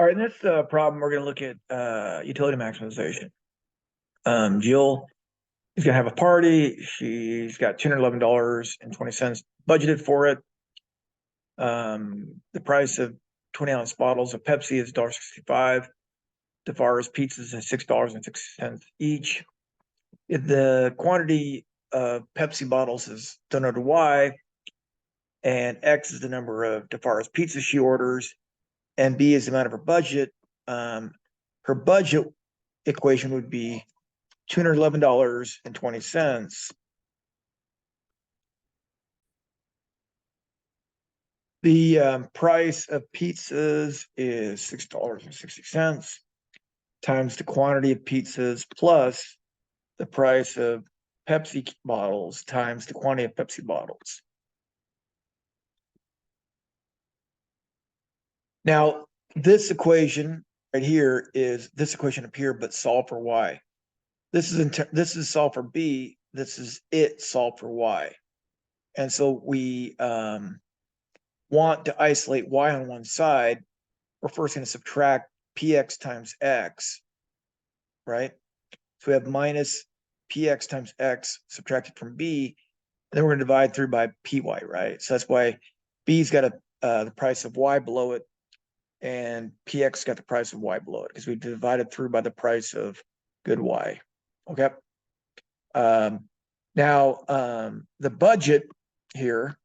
All right, in this problem, we're going to look at utility maximization. Jill is going to have a party. She's got $211.20 budgeted for it. The price of 20-ounce bottles of Pepsi is $1.65. DeFar's pizzas is $6.60 each. If the quantity of Pepsi bottles is denoted Y, and X is the number of DeFar's pizzas she orders, and B is the amount of her budget, her budget equation would be $211.20. The price of pizzas is $6.60 times the quantity of pizzas plus the price of Pepsi bottles times the quantity of Pepsi bottles. Now, this equation right here is this equation up here, but solve for Y. This is solve for B. This is it solve for Y. And so we want to isolate Y on one side. We're first going to subtract PX times X, right? So we have minus PX times X subtracted from B. And then we're going to divide through by PY, right? So that's why B's got the price of Y below it, and PX got the price of Y below it, because we divided through by the price of good Y. Okay. Now, the budget here,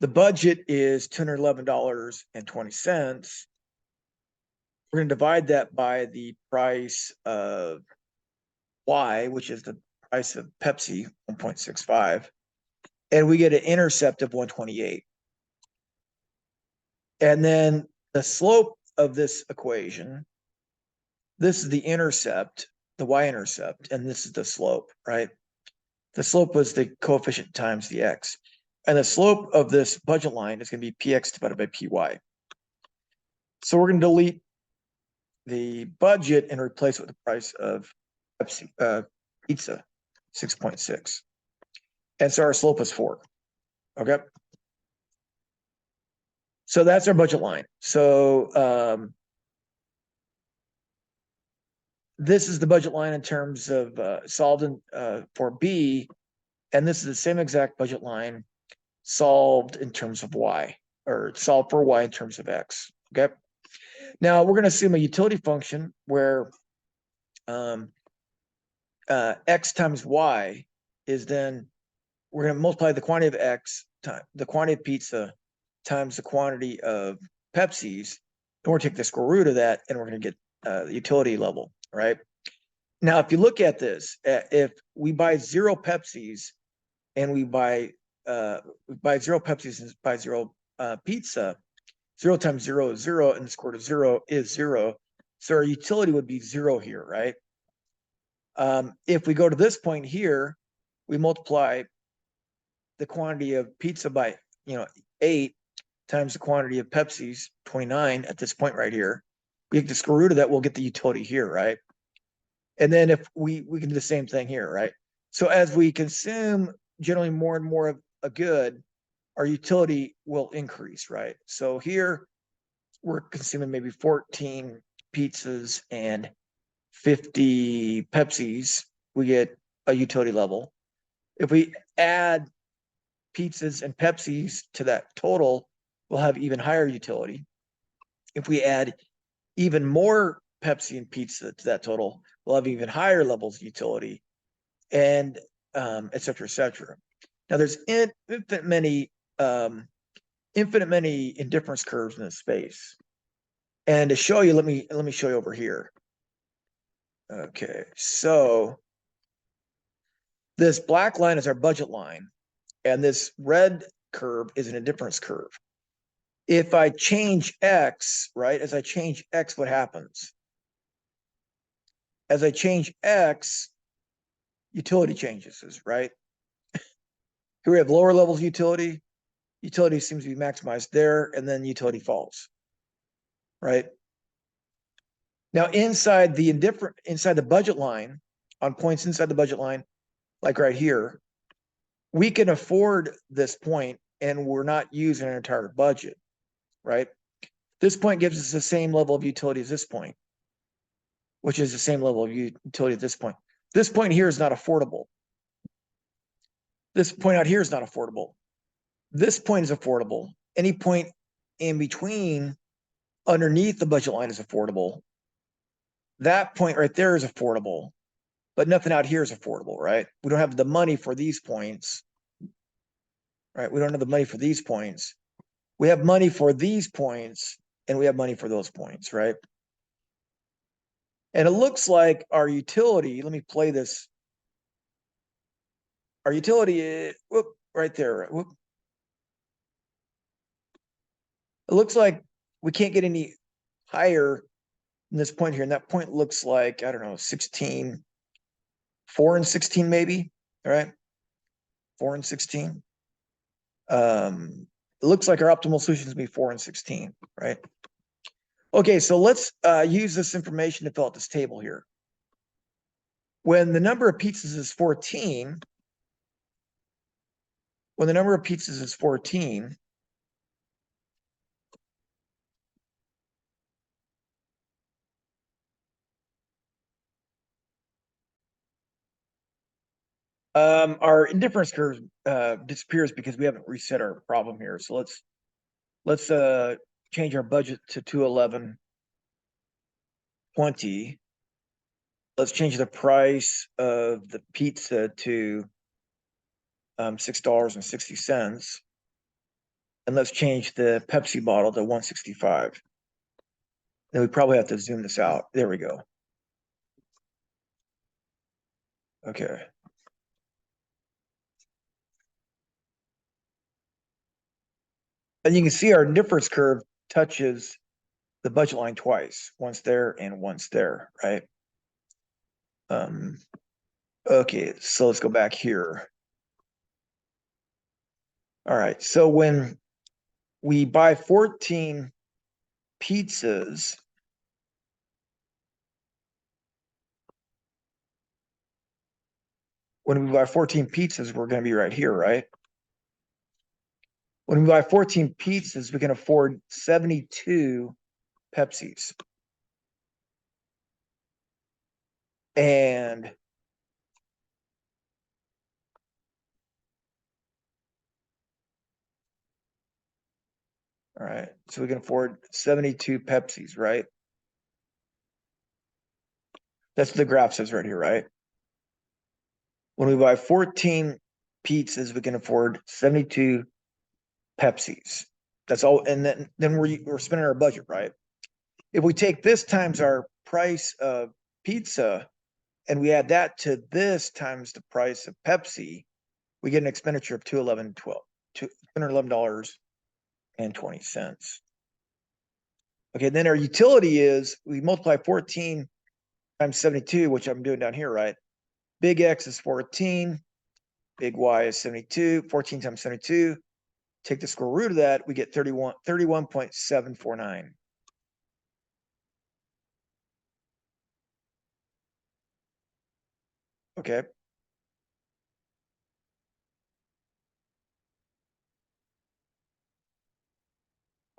the budget is $211.20. We're going to divide that by the price of Y, which is the price of Pepsi, 1.65, and we get an intercept of 128. And then the slope of this equation, this is the intercept, the y-intercept, and this is the slope, right? The slope was the coefficient times the x. And the slope of this budget line is going to be px divided by py. So we're going to delete the budget and replace it with the price of Pepsi, pizza, 6.6. And so our slope is 4. Okay. So that's our budget line. So this is the budget line in terms of solved for B, and this is the same exact budget line solved in terms of Y, or solved for Y in terms of X. Okay. Now we're going to assume a utility function where X times Y is then, we're going to multiply the quantity of X times the quantity of pizza times the quantity of Pepsis, and we're going to take the square root of that, and we're going to get the utility level, right? Now, if you look at this, if we buy 0 Pepsis and we buy 0 Pepsis and buy 0 pizza, 0 times 0 is 0, and the square root of 0 is 0. So our utility would be 0 here, right? If we go to this point here, we multiply the quantity of pizza by 8 times the quantity of Pepsi's, 29 at this point right here. We get the square root of that, we'll get the utility here, right? And then if we can do the same thing here, right? So as we consume generally more and more of a good, our utility will increase, right? So here we're consuming maybe 14 pizzas and 50 Pepsis, we get a utility level. If we add pizzas and Pepsis to that total, we'll have even higher utility. If we add even more Pepsi and pizza to that total, we'll have even higher levels of utility, and et cetera, et cetera. Now there's infinite many indifference curves in this space. And to show you, let me show you over here. Okay, so this black line is our budget line, and this red curve is an indifference curve. If I change X, right, as I change X, what happens? As I change X, utility changes, right? Here we have lower levels of utility. Utility seems to be maximized there, and then utility falls, right? Now inside the budget line, on points inside the budget line, like right here, we can afford this point, and we're not using an entire budget, right? This point gives us the same level of utility as this point, which is the same level of utility at this point. This point here is not affordable. This point out here is not affordable. This point is affordable. Any point in between underneath the budget line is affordable. That point right there is affordable, but nothing out here is affordable, right? We don't have the money for these points, right? We don't have the money for these points. We have money for these points, and we have money for those points, right? And it looks like our utility, let me play this. Our utility is, whoop, right there. Whoop. It looks like we can't get any higher than this point here. And that point looks like, I don't know, 16, 4 and 16 maybe, all right? 4 and 16. It looks like our optimal solution is be 4 and 16, right? Okay, so let's use this information to fill out this table here. When the number of pizzas is 14, when the number of pizzas is 14, our indifference curve disappears because we haven't reset our problem here. So let's change our budget to 211.20. Let's change the price of the pizza to $6.60. And let's change the Pepsi bottle to 165. Then we probably have to zoom this out. There we go. Okay. And you can see our difference curve touches the budget line twice, once there and once there, right? Okay, so let's go back here. All right, so when we buy 14 pizzas, when we buy 14 pizzas, we're going to be right here, right? When we buy 14 pizzas, we can afford 72 Pepsis. And all right, so we can afford 72 Pepsis, right? That's what the graph says right here, right? When we buy 14 pizzas, we can afford 72 Pepsis. That's all. And then we're spending our budget, right? If we take this times our price of pizza and we add that to this times the price of Pepsi, we get an expenditure of $211.20. Okay, then our utility is we multiply 14 times 72, which I'm doing down here, right? Big X is 14, big Y is 72, 14 times 72. Take the square root of that, we get 31.749. Okay.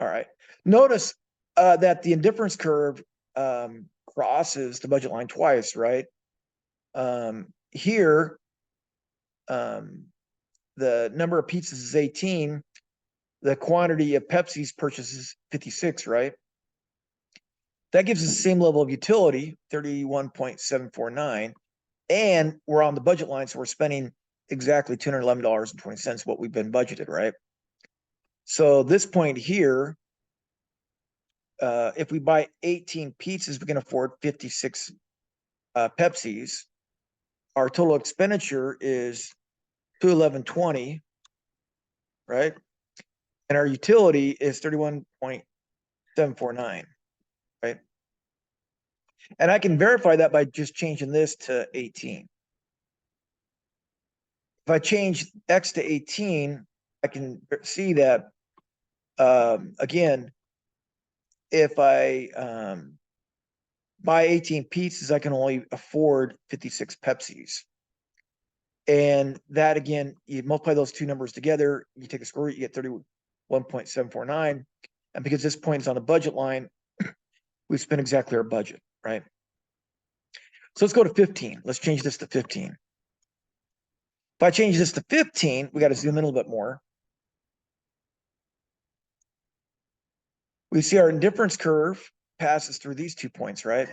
All right. Notice that the indifference curve crosses the budget line twice, right? Here, the number of pizzas is 18. The quantity of Pepsi's purchases 56, right? That gives us the same level of utility, 31.749. And we're on the budget line, so we're spending exactly $211.20, what we've been budgeted, right? So this point here, if we buy 18 pizzas, we can afford 56 Pepsis. Our total expenditure is $211.20, right? And our utility is 31.749, right? And I can verify that by just changing this to 18. If I change X to 18, I can see that, again, if I buy 18 pizzas, I can only afford 56 Pepsis. And that, again, you multiply those two numbers together, you take a square root, you get 31.749. And because this point is on the budget line, we spent exactly our budget, right? So let's go to 15. Let's change this to 15. If I change this to 15, we got to zoom in a little bit more. We see our indifference curve passes through these 2 points, right?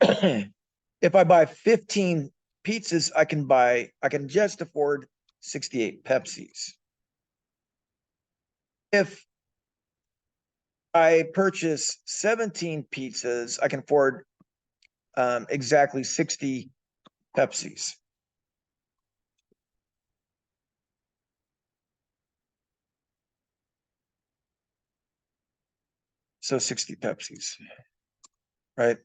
If I buy 15 pizzas, I can just afford 68 Pepsis. If I purchase 17 pizzas, I can afford exactly 60 Pepsis. So 60 Pepsis, right?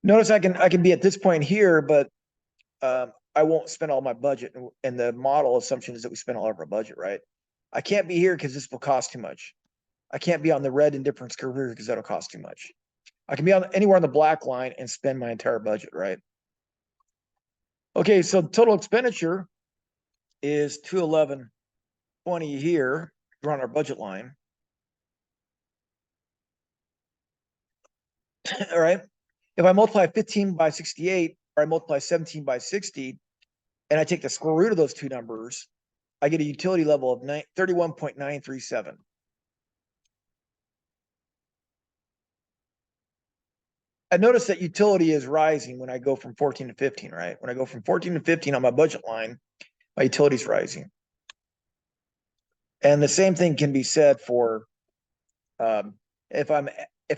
Notice I can be at this point here, but I won't spend all my budget. And the model assumption is that we spend all of our budget, right? I can't be here because this will cost too much. I can't be on the red indifference curve here because that'll cost too much. I can be on anywhere on the black line and spend my entire budget, right? Okay, so total expenditure is 211.20 here. We're on our budget line. All right. If I multiply 15 by 68, or I multiply 17 by 60, and I take the square root of those two numbers, I get a utility level of 31.937. I notice that utility is rising when I go from 14 to 15, right? When I go from 14 to 15 on my budget line, my utility is rising. And the same thing can be said for if I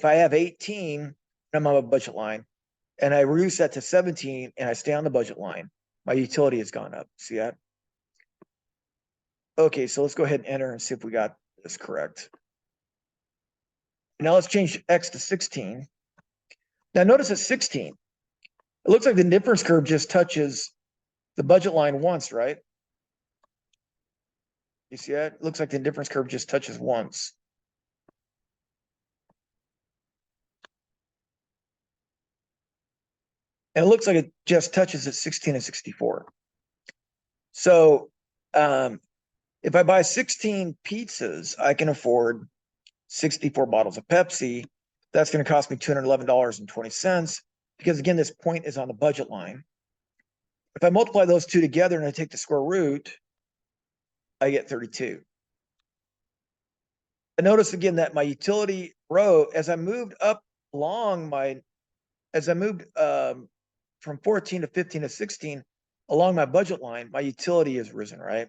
have 18 and I'm on a budget line, and I reduce that to 17 and I stay on the budget line, my utility has gone up. See that? Okay, so let's go ahead and enter and see if we got this correct. Now let's change X to 16. Now notice at 16, it looks like the difference curve just touches the budget line once, right? You see that? It looks like the difference curve just touches once. And it looks like it just touches at 16 and 64. So if I buy 16 pizzas, I can afford 64 bottles of Pepsi. That's going to cost me $211.20 because, again, this point is on the budget line. If I multiply those two together and I take the square root, I get 32. I notice again that my utility row, as I moved up along as I moved from 14 to 15 to 16 along my budget line, my utility has risen, right?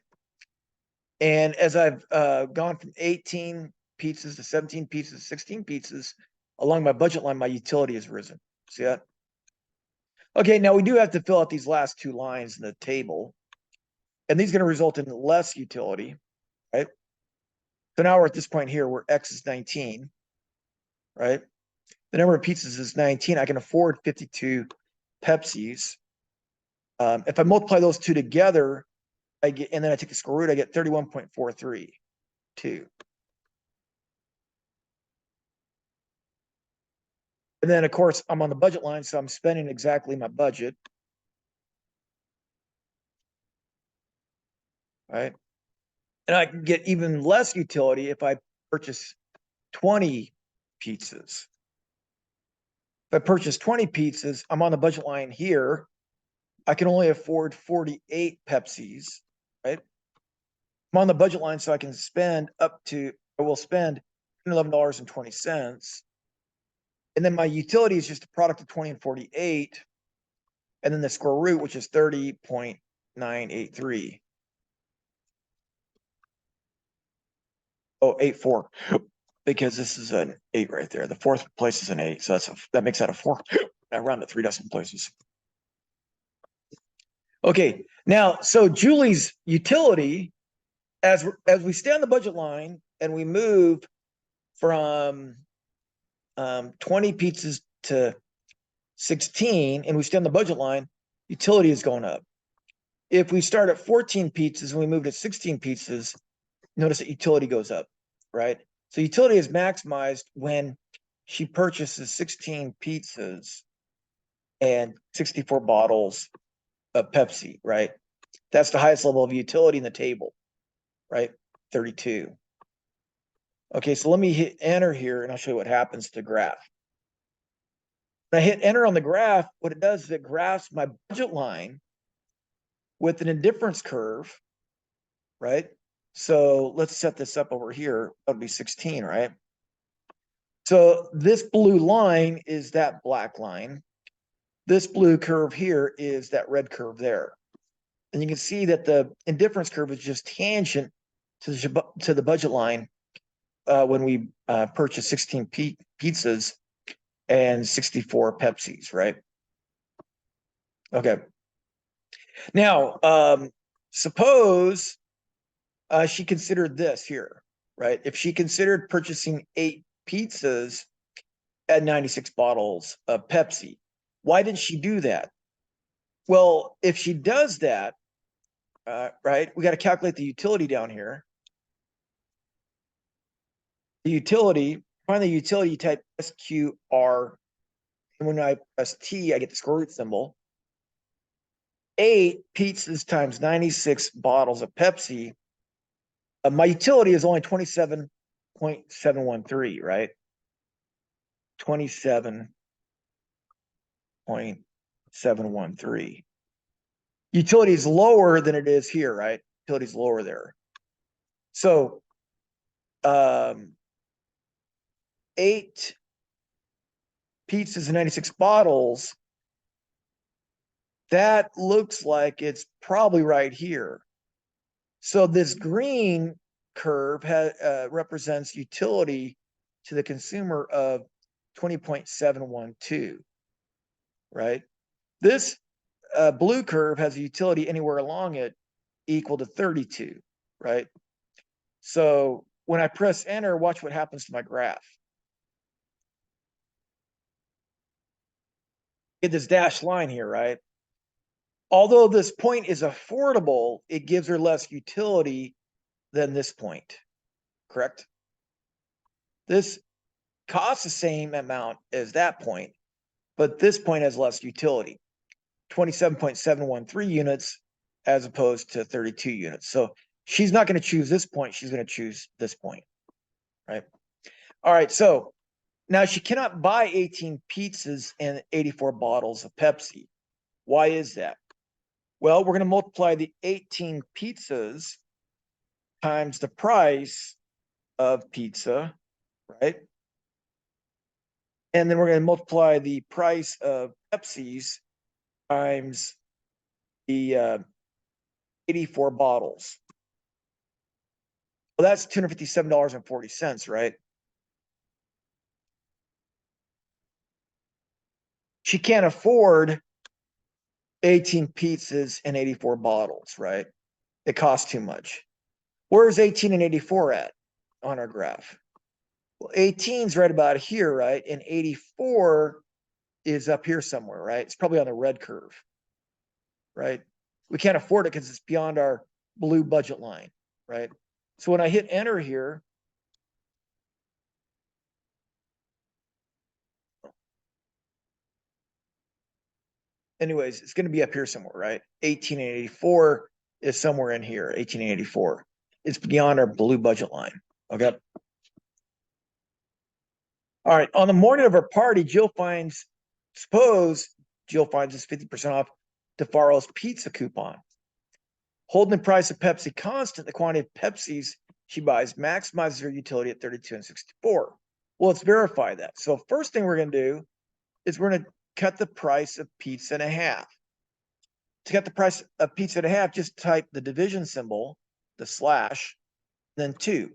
And as I've gone from 18 pizzas to 17 pizzas to 16 pizzas along my budget line, my utility has risen. See that? Okay, now we do have to fill out these last two lines in the table, and these are going to result in less utility, right? So now we're at this point here where X is 19, right? The number of pizzas is 19. I can afford 52 Pepsis. If I multiply those two together, I get, and then I take the square root, I get 31.432. And then, of course, I'm on the budget line, so I'm spending exactly my budget. Right? And I can get even less utility if I purchase 20 pizzas. If I purchase 20 pizzas, I'm on the budget line here. I can only afford 48 Pepsis, right? I'm on the budget line, so I can spend I will spend $11.20. And then my utility is just a product of 20 and 48. And then the square root, which is 30.983. Oh, 84. Because this is an 8 right there. The fourth place is an 8. So that makes that a 4. I round to 3 decimal places. Okay, now, so Julie's utility, as we stay on the budget line and we move from 20 pizzas to 16 and we stay on the budget line, utility is going up. If we start at 14 pizzas and we move to 16 pizzas, notice that utility goes up, right? So utility is maximized when she purchases 16 pizzas and 64 bottles of Pepsi, right? That's the highest level of utility in the table, right? 32. Okay, so let me hit enter here and I'll show you what happens to the graph. When I hit enter on the graph, what it does is it graphs my budget line with an indifference curve, right? So let's set this up over here. That would be 16, right? So this blue line is that black line. This blue curve here is that red curve there. And you can see that the indifference curve is just tangent to the budget line when we purchased 16 pizzas and 64 Pepsis, right? Okay. Now, suppose she considered this here, right? If she considered purchasing 8 pizzas and 96 bottles of Pepsi, why did she do that? Well, if she does that, right, we got to calculate the utility down here. The utility, find the utility, type SQR. And when I press T, I get the square root symbol. 8 pizzas times 96 bottles of Pepsi. My utility is only 27.713, right? 27.713. Utility is lower than it is here, right? Utility is lower there. So 8 pizzas and 96 bottles, that looks like it's probably right here. So this green curve represents utility to the consumer of 20.712, right? This blue curve has a utility anywhere along it equal to 32, right? So when I press enter, watch what happens to my graph. Get this dashed line here, right? Although this point is affordable, it gives her less utility than this point, correct? This costs the same amount as that point, but this point has less utility, 27.713 units as opposed to 32 units. So she's not going to choose this point. She's going to choose this point, right? All right, so now she cannot buy 18 pizzas and 84 bottles of Pepsi. Why is that? Well, we're going to multiply the 18 pizzas times the price of pizza, right? And then we're going to multiply the price of Pepsis times the 84 bottles. Well, that's $257.40, right? She can't afford 18 pizzas and 84 bottles, right? It costs too much. Where's 18 and 84 at on our graph? Well, 18 is right about here, right? And 84 is up here somewhere, right? It's probably on the red curve, right? We can't afford it because it's beyond our blue budget line, right? So when I hit enter here, anyways, it's going to be up here somewhere, right? 18 and 84 is somewhere in here, 18 and 84. It's beyond our blue budget line, okay? All right, on the morning of her party, suppose Jill finds this 50% off DeFaro's pizza coupon. Holding the price of Pepsi constant, the quantity of Pepsis she buys maximizes her utility at 32 and 64. Well, let's verify that. So first thing we're going to do is we're going to cut the price of pizza in half. To cut the price of pizza in half, just type the division symbol, the slash, then 2.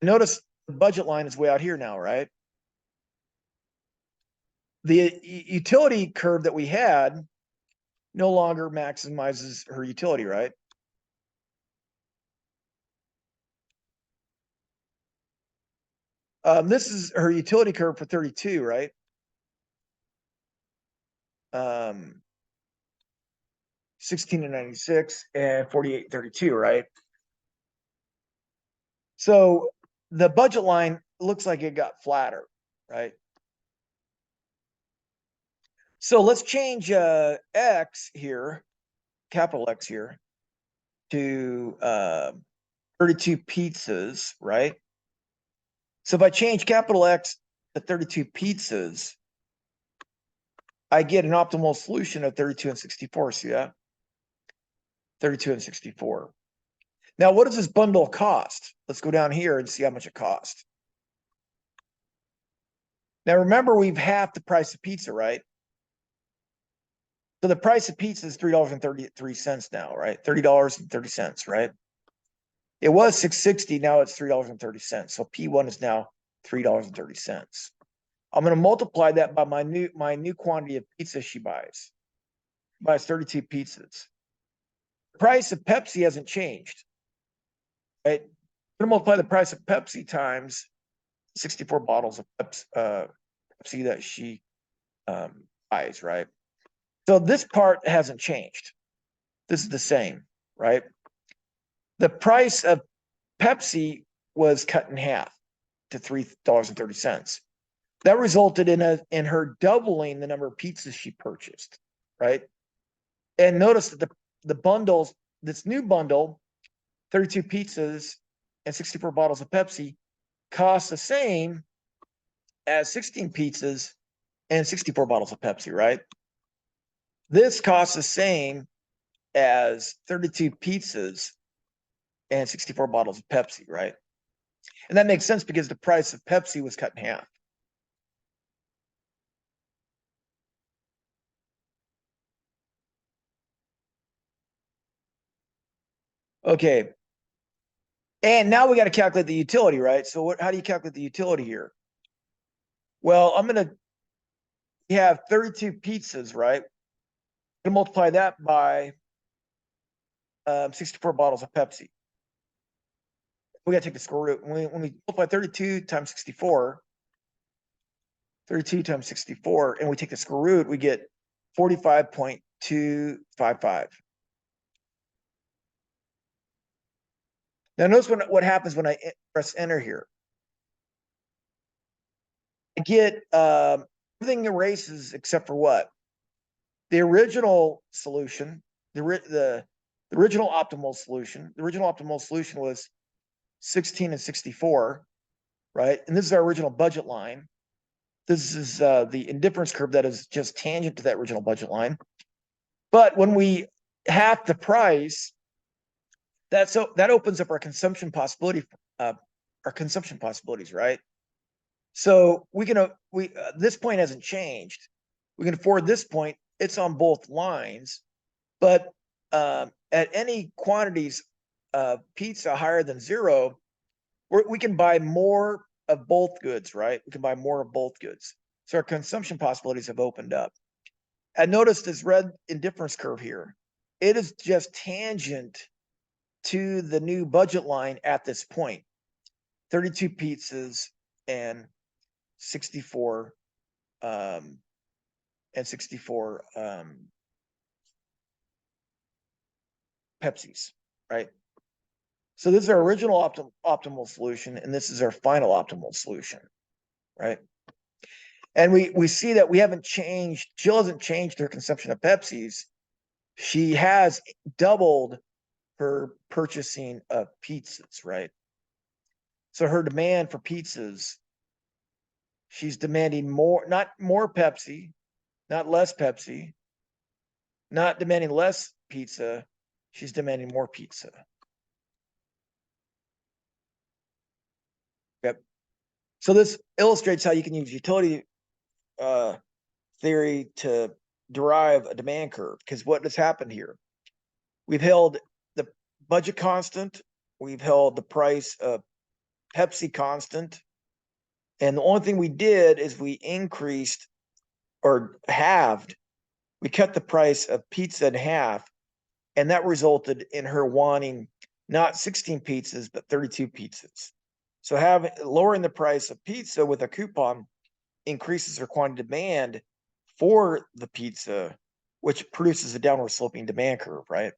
Notice the budget line is way out here now, right? The utility curve that we had no longer maximizes her utility, right? This is her utility curve for 32, right? 16 and 96 and 48 and 32, right? So the budget line looks like it got flatter, right? So let's change X here capital X here to 32 pizzas, right? So if I change capital X to 32 pizzas, I get an optimal solution of 32 and 64. See that? 32 and 64. Now, what does this bundle cost? Let's go down here and see how much it costs. Now, remember, we've halved the price of pizza, right? So the price of pizza is $3.33 now, right? $30.30, right? It was $6.60, now it's $3.30. So P1 is now $3.30. I'm going to multiply that by my new quantity of pizza she buys. Buys 32 pizzas. The price of Pepsi hasn't changed. Right? I'm going to multiply the price of Pepsi times 64 bottles of Pepsi that she buys, right? So this part hasn't changed. This is the same, right? The price of Pepsi was cut in half to $3.30. That resulted in her doubling the number of pizzas she purchased, right? And notice that the bundles, this new bundle, 32 pizzas and 64 bottles of Pepsi, costs the same as 16 pizzas and 64 bottles of Pepsi, right? This costs the same as 32 pizzas and 64 bottles of Pepsi, right? And that makes sense because the price of Pepsi was cut in half. Okay. And now we got to calculate the utility, right? So how do you calculate the utility here? Well, I'm going to have 32 pizzas, right? I'm going to multiply that by 64 bottles of Pepsi. We got to take the square root. When we multiply 32 times 64, 32 times 64, and we take the square root, we get 45.255. Now notice what happens when I press enter here. I get everything erases except for what? The original solution, the original optimal solution. The original optimal solution was 16 and 64, right? And this is our original budget line. This is the indifference curve that is just tangent to that original budget line. But when we half the price, that opens up our consumption possibilities, right? So we can this point hasn't changed. We can afford this point. It's on both lines, but at any quantities of pizza higher than 0, we can buy more of both goods, right? We can buy more of both goods. So our consumption possibilities have opened up. And notice this red indifference curve here. It is just tangent to the new budget line at this point. 32 pizzas and 64 Pepsis, right? So this is our original optimal solution, and this is our final optimal solution, right? And we see that we haven't changed. Jill hasn't changed her consumption of Pepsis. She has doubled her purchasing of pizzas, right? So her demand for pizzas, she's demanding more, not more Pepsi, not less Pepsi, not demanding less pizza. She's demanding more pizza. Yep. So this illustrates how you can use utility theory to derive a demand curve, because what has happened here? We've held the budget constant. We've held the price of Pepsi constant. And the only thing we did is we increased or halved. We cut the price of pizza in half. And that resulted in her wanting not 16 pizzas, but 32 pizzas. So lowering the price of pizza with a coupon increases her quantity demand for the pizza, which produces a downward sloping demand curve, right?